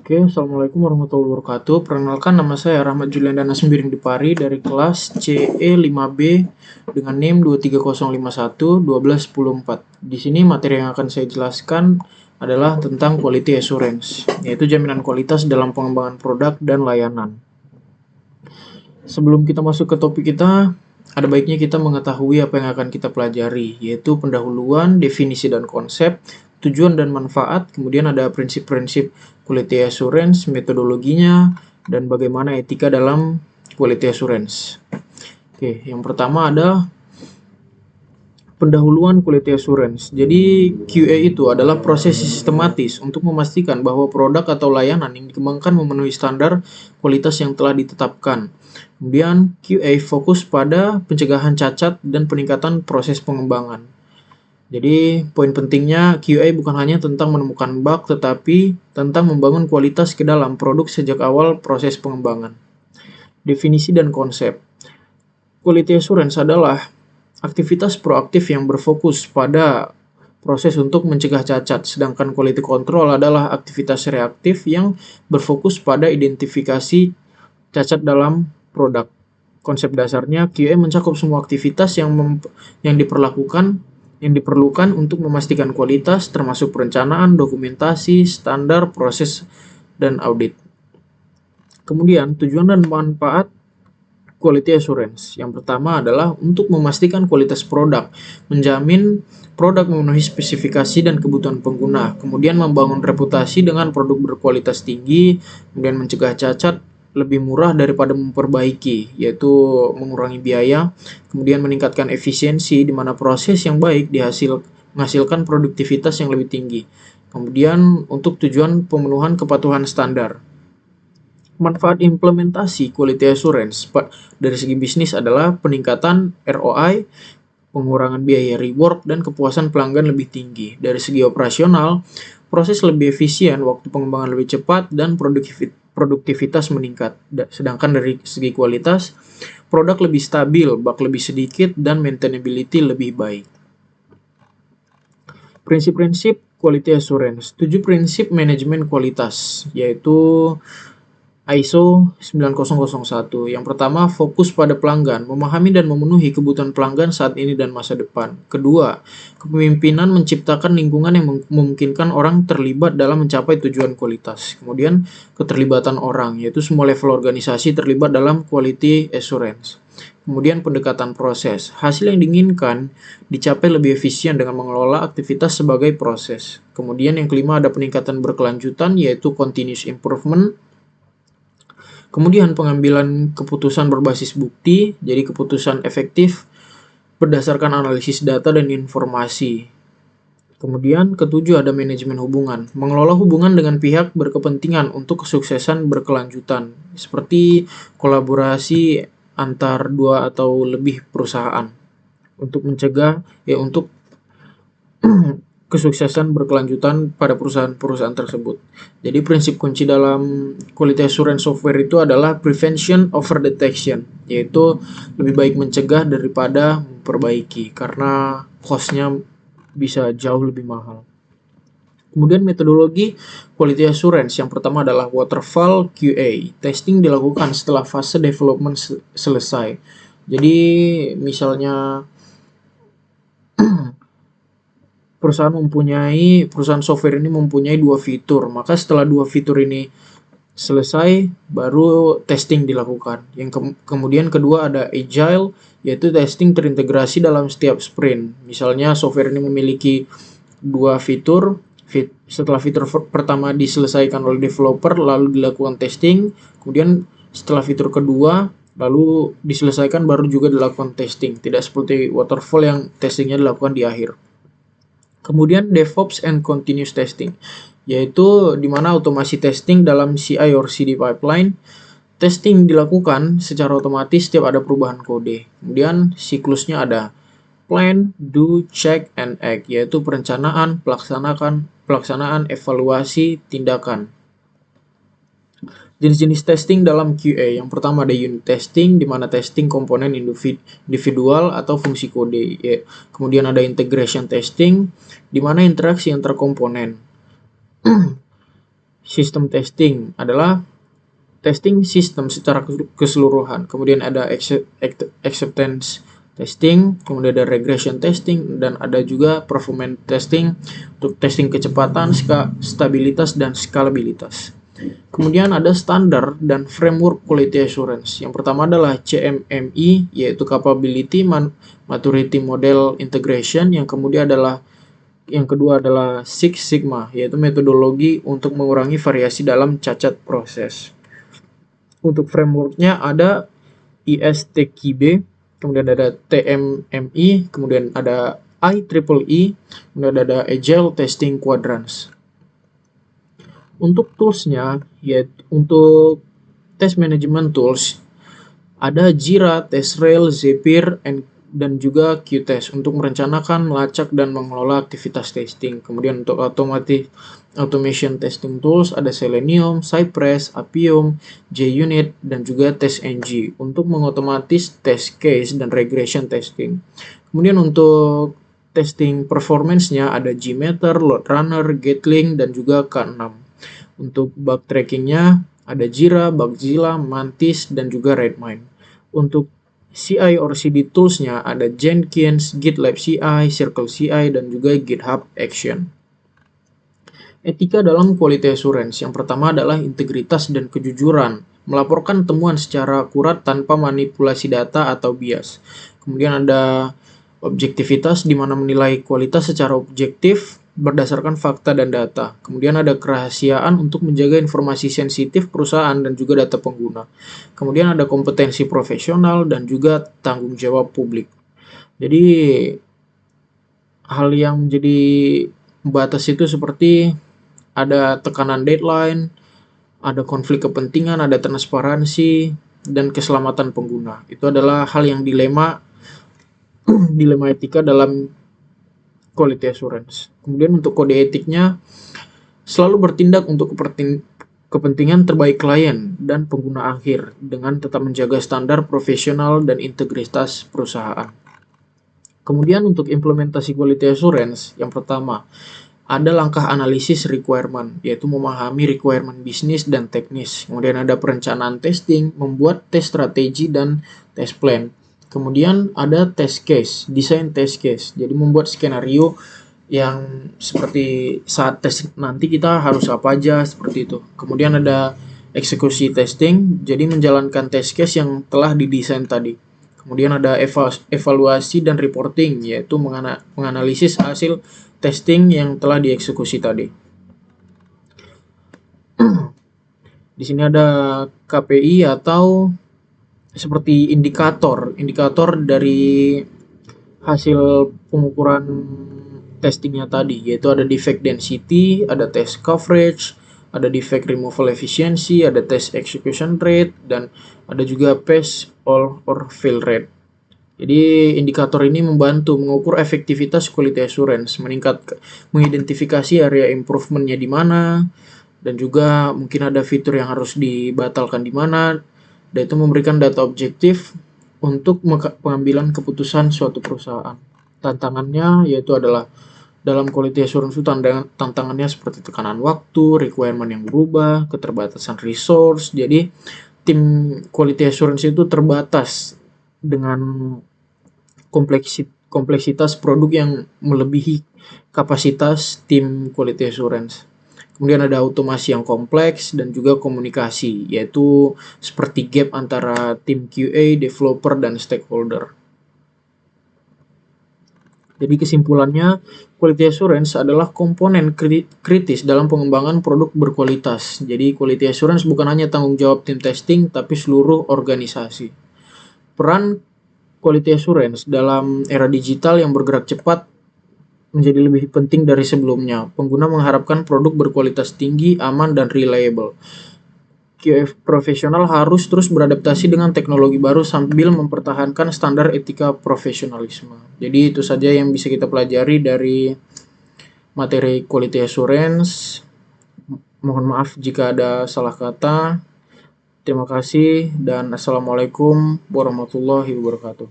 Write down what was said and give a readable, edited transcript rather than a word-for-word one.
Oke, Assalamualaikum warahmatullahi wabarakatuh. Perkenalkan, nama saya Rahmat Julian Dana Sembiring Dipari dari kelas CE5B dengan NIM 23051-1210-4. Di sini materi yang akan saya jelaskan adalah tentang quality assurance, yaitu jaminan kualitas dalam pengembangan produk dan layanan. Sebelum kita masuk ke topik kita, ada baiknya kita mengetahui apa yang akan kita pelajari, yaitu pendahuluan, definisi dan konsep, tujuan dan manfaat, kemudian ada prinsip-prinsip quality assurance, metodologinya, dan bagaimana etika dalam quality assurance. Oke, yang pertama ada pendahuluan quality assurance. Jadi QA itu adalah proses sistematis untuk memastikan bahwa produk atau layanan yang dikembangkan memenuhi standar kualitas yang telah ditetapkan. Kemudian QA fokus pada pencegahan cacat dan peningkatan proses pengembangan. Jadi poin pentingnya QA bukan hanya tentang menemukan bug, tetapi tentang membangun kualitas ke dalam produk sejak awal proses pengembangan. Definisi dan konsep. Quality assurance adalah aktivitas proaktif yang berfokus pada proses untuk mencegah cacat, sedangkan quality control adalah aktivitas reaktif yang berfokus pada identifikasi cacat dalam produk. Konsep dasarnya, QA mencakup semua aktivitas yang diperlukan untuk memastikan kualitas, termasuk perencanaan, dokumentasi, standar, proses, dan audit. Kemudian, tujuan dan manfaat quality assurance. Yang pertama adalah untuk memastikan kualitas produk, menjamin produk memenuhi spesifikasi dan kebutuhan pengguna, kemudian membangun reputasi dengan produk berkualitas tinggi, kemudian mencegah cacat lebih murah daripada memperbaiki, yaitu mengurangi biaya, kemudian meningkatkan efisiensi di mana proses yang baik menghasilkan produktivitas yang lebih tinggi. Kemudian untuk tujuan pemenuhan kepatuhan standar. Manfaat implementasi quality assurance dari segi bisnis adalah peningkatan ROI, pengurangan biaya rework, dan kepuasan pelanggan lebih tinggi. Dari segi operasional, proses lebih efisien, waktu pengembangan lebih cepat, dan produktivitas meningkat. Sedangkan dari segi kualitas, produk lebih stabil, bug lebih sedikit, dan maintainability lebih baik. Prinsip-prinsip quality assurance. 7 prinsip manajemen kualitas, yaitu ISO 9001. Yang pertama, fokus pada pelanggan, memahami dan memenuhi kebutuhan pelanggan saat ini dan masa depan. Kedua, kepemimpinan menciptakan lingkungan yang memungkinkan orang terlibat dalam mencapai tujuan kualitas. Kemudian, keterlibatan orang, yaitu semua level organisasi terlibat dalam quality assurance. Kemudian, pendekatan proses. Hasil yang diinginkan dicapai lebih efisien dengan mengelola aktivitas sebagai proses. Kemudian, yang kelima ada peningkatan berkelanjutan, yaitu continuous improvement. Kemudian pengambilan keputusan berbasis bukti, jadi keputusan efektif berdasarkan analisis data dan informasi. Kemudian ketujuh ada manajemen hubungan, mengelola hubungan dengan pihak berkepentingan untuk kesuksesan berkelanjutan, seperti kolaborasi antar dua atau lebih perusahaan untuk mencegah untuk kesuksesan berkelanjutan pada perusahaan-perusahaan tersebut. Jadi prinsip kunci dalam quality assurance software itu adalah prevention over detection, yaitu lebih baik mencegah daripada memperbaiki karena cost-nya bisa jauh lebih mahal. Kemudian metodologi quality assurance yang pertama adalah waterfall QA. Testing dilakukan setelah fase development selesai. Jadi misalnya perusahaan software ini mempunyai 2 fitur, maka setelah 2 fitur ini selesai baru testing dilakukan. Kemudian kedua ada agile, yaitu testing terintegrasi dalam setiap sprint. Misalnya software ini memiliki 2 fitur, setelah fitur pertama diselesaikan oleh developer lalu dilakukan testing, kemudian setelah fitur kedua lalu diselesaikan baru juga dilakukan testing, tidak seperti waterfall yang testingnya dilakukan di akhir. Kemudian DevOps and Continuous Testing, yaitu di mana otomasi testing dalam CI or CD pipeline. Testing dilakukan secara otomatis setiap ada perubahan kode. Kemudian siklusnya ada plan, do, check, and act, yaitu perencanaan, pelaksanaan, evaluasi, tindakan. Jenis-jenis testing dalam QA. Yang pertama ada unit testing, di mana testing komponen individual atau fungsi kode. Kemudian ada integration testing, di mana interaksi antar komponen. Sistem testing adalah testing sistem secara keseluruhan. Kemudian ada acceptance testing, kemudian ada regression testing, dan ada juga performance testing untuk testing kecepatan, stabilitas, dan skalabilitas. Kemudian ada standar dan framework quality assurance. Yang pertama adalah CMMI, yaitu Capability Maturity Model Integration. Yang kedua adalah Six Sigma, yaitu metodologi untuk mengurangi variasi dalam cacat proses. Untuk frameworknya ada ISTQB, kemudian ada TMMI, kemudian ada IEEE, kemudian ada Agile Testing Quadrants. Untuk toolsnya, yaitu untuk test management tools, ada Jira, TestRail, Zapier, dan juga Qtest untuk merencanakan, melacak, dan mengelola aktivitas testing. Kemudian untuk automation testing tools ada Selenium, Cypress, Appium, JUnit, dan juga TestNG untuk mengotomatis test case dan regression testing. Kemudian untuk testing performance-nya ada Gmeter, LoadRunner, Gatling, dan juga K6. Untuk bug trackingnya ada Jira, Bugzilla, Mantis, dan juga Redmine. Untuk CI or CD tools-nya ada Jenkins, GitLab CI, Circle CI, dan juga GitHub Action. Etika dalam quality assurance. Yang pertama adalah integritas dan kejujuran. Melaporkan temuan secara akurat tanpa manipulasi data atau bias. Kemudian ada objektivitas, di mana menilai kualitas secara objektif berdasarkan fakta dan data. Kemudian ada kerahasiaan untuk menjaga informasi sensitif perusahaan dan juga data pengguna. Kemudian ada kompetensi profesional dan juga tanggung jawab publik. Jadi hal yang menjadi pembatas itu seperti ada tekanan deadline, ada konflik kepentingan, ada transparansi, dan keselamatan pengguna. Itu adalah hal yang dilema etika dalam quality assurance. Kemudian untuk kode etiknya, selalu bertindak untuk kepentingan terbaik klien dan pengguna akhir dengan tetap menjaga standar profesional dan integritas perusahaan. Kemudian untuk implementasi quality assurance, yang pertama, ada langkah analisis requirement, yaitu memahami requirement bisnis dan teknis. Kemudian ada perencanaan testing, membuat test strategi dan test plan. Kemudian ada test case, desain test case. Jadi membuat skenario yang seperti saat tes nanti kita harus apa aja, seperti itu. Kemudian ada eksekusi testing, jadi menjalankan test case yang telah didesain tadi. Kemudian ada evaluasi dan reporting, yaitu menganalisis hasil testing yang telah dieksekusi tadi. Di sini ada KPI atau seperti indikator dari hasil pengukuran testingnya tadi, yaitu ada defect density, ada test coverage, ada defect removal efficiency, ada test execution rate, dan ada juga pass or fail rate. Jadi indikator ini membantu mengukur efektivitas quality assurance, mengidentifikasi area improvement-nya di mana, dan juga mungkin ada fitur yang harus dibatalkan di mana, dan itu memberikan data objektif untuk pengambilan keputusan suatu perusahaan. Tantangannya yaitu adalah dalam quality assurance itu tantangannya seperti tekanan waktu, requirement yang berubah, keterbatasan resource. Jadi tim quality assurance itu terbatas dengan kompleksitas produk yang melebihi kapasitas tim quality assurance. Kemudian ada automasi yang kompleks dan juga komunikasi, yaitu seperti gap antara tim QA, developer, dan stakeholder. Jadi kesimpulannya, quality assurance adalah komponen kritis dalam pengembangan produk berkualitas. Jadi quality assurance bukan hanya tanggung jawab tim testing, tapi seluruh organisasi. Peran quality assurance dalam era digital yang bergerak cepat menjadi lebih penting dari sebelumnya. Pengguna mengharapkan produk berkualitas tinggi, aman, dan reliable. QA profesional harus terus beradaptasi dengan teknologi baru sambil mempertahankan standar etika profesionalisme. Jadi itu saja yang bisa kita pelajari dari materi quality assurance. Mohon maaf jika ada salah kata. Terima kasih dan assalamualaikum warahmatullahi wabarakatuh.